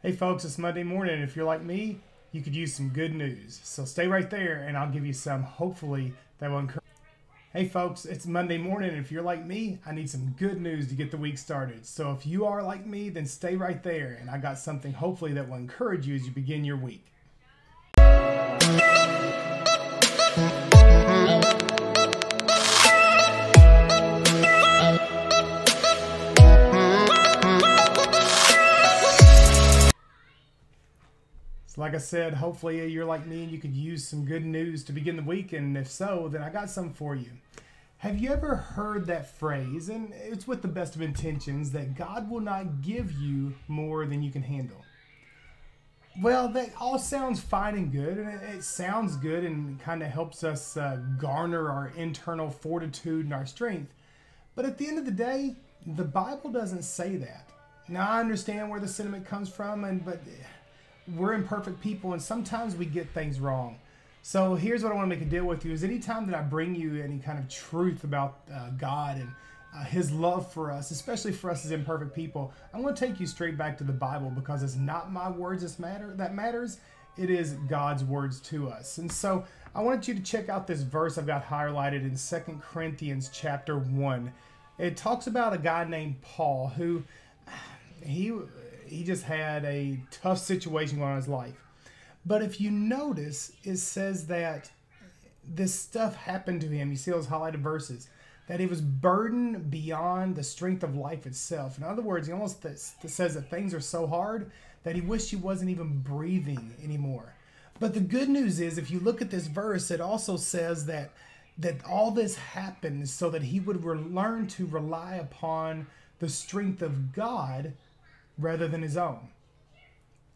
Hey folks, it's Monday morning. If you're like me, you could use some good news. So stay right there and I'll give you some, hopefully, that will encourage. Hey folks, it's Monday morning. If you're like me, I need some good news to get the week started. So if you are like me, then stay right there and I got something hopefully that will encourage you as you begin your week. Like I said, hopefully you're like me and you could use some good news to begin the week, and if so, then I got some for you. Have you ever heard that phrase, and it's with the best of intentions, that God will not give you more than you can handle? Well, that all sounds fine and good, and it sounds good and kind of helps us garner our internal fortitude and our strength. But at the end of the day, the Bible doesn't say that. Now, I understand where the sentiment comes from, but we're imperfect people and sometimes we get things wrong. So here's what I want to make a deal with you is anytime that I bring you any kind of truth about God and his love for us, especially for us as imperfect people, I'm going to take you straight back to the Bible because it's not my words that matters. It is God's words to us. And so I want you to check out this verse I've got highlighted in 2 Corinthians chapter 1. It talks about a guy named Paul who he just had a tough situation going on in his life. But if you notice, it says that this stuff happened to him. You see those highlighted verses. That he was burdened beyond the strength of life itself. In other words, he almost says that things are so hard that he wished he wasn't even breathing anymore. But the good news is, if you look at this verse, it also says that all this happened so that he would learn to rely upon the strength of God rather than his own.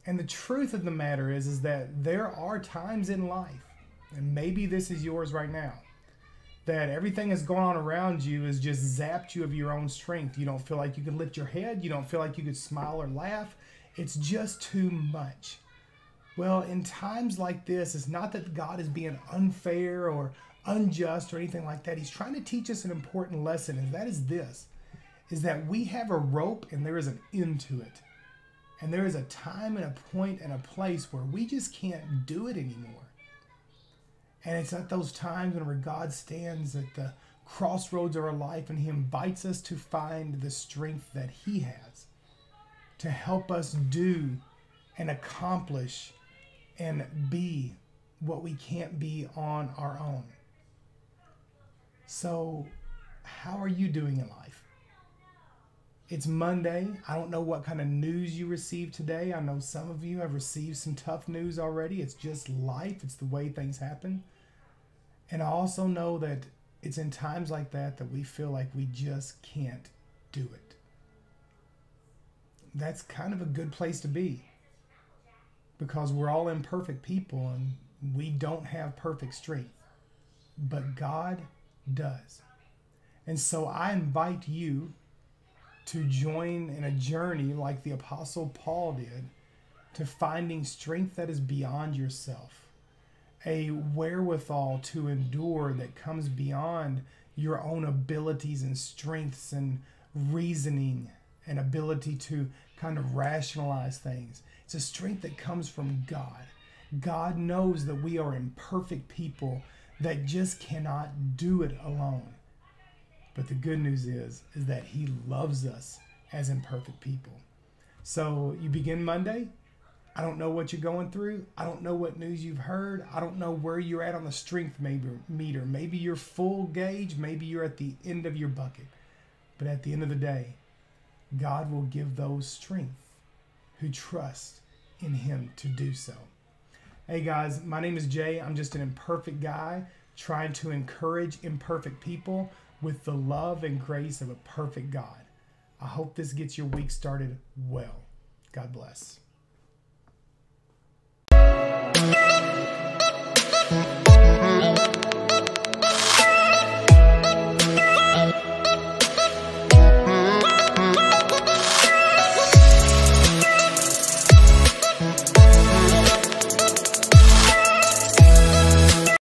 And the truth of the matter is that there are times in life, and maybe this is yours right now, that everything that's going on around you has just zapped you of your own strength. You don't feel like you can lift your head. You don't feel like you could smile or laugh. It's just too much. Well, in times like this, it's not that God is being unfair or unjust or anything like that. He's trying to teach us an important lesson, and that is this. Is that we have a rope and there is an end to it. And there is a time and a point and a place where we just can't do it anymore. And it's at those times whenever God stands at the crossroads of our life and he invites us to find the strength that he has to help us do and accomplish and be what we can't be on our own. So, how are you doing in life? It's Monday. I don't know what kind of news you received today. I know some of you have received some tough news already. It's just life. It's the way things happen. And I also know that it's in times like that that we feel like we just can't do it. That's kind of a good place to be because we're all imperfect people and we don't have perfect strength, but God does. And so I invite you to join in a journey like the Apostle Paul did to finding strength that is beyond yourself, a wherewithal to endure that comes beyond your own abilities and strengths and reasoning and ability to kind of rationalize things. It's a strength that comes from God. God knows that we are imperfect people that just cannot do it alone. But the good news is that he loves us as imperfect people. So you begin Monday. I don't know what you're going through. I don't know what news you've heard. I don't know where you're at on the strength meter. Maybe you're full gauge. Maybe you're at the end of your bucket. But at the end of the day, God will give those strength who trust in him to do so. Hey guys, my name is Jay. I'm just an imperfect guy trying to encourage imperfect people with the love and grace of a perfect God. I hope this gets your week started well. God bless.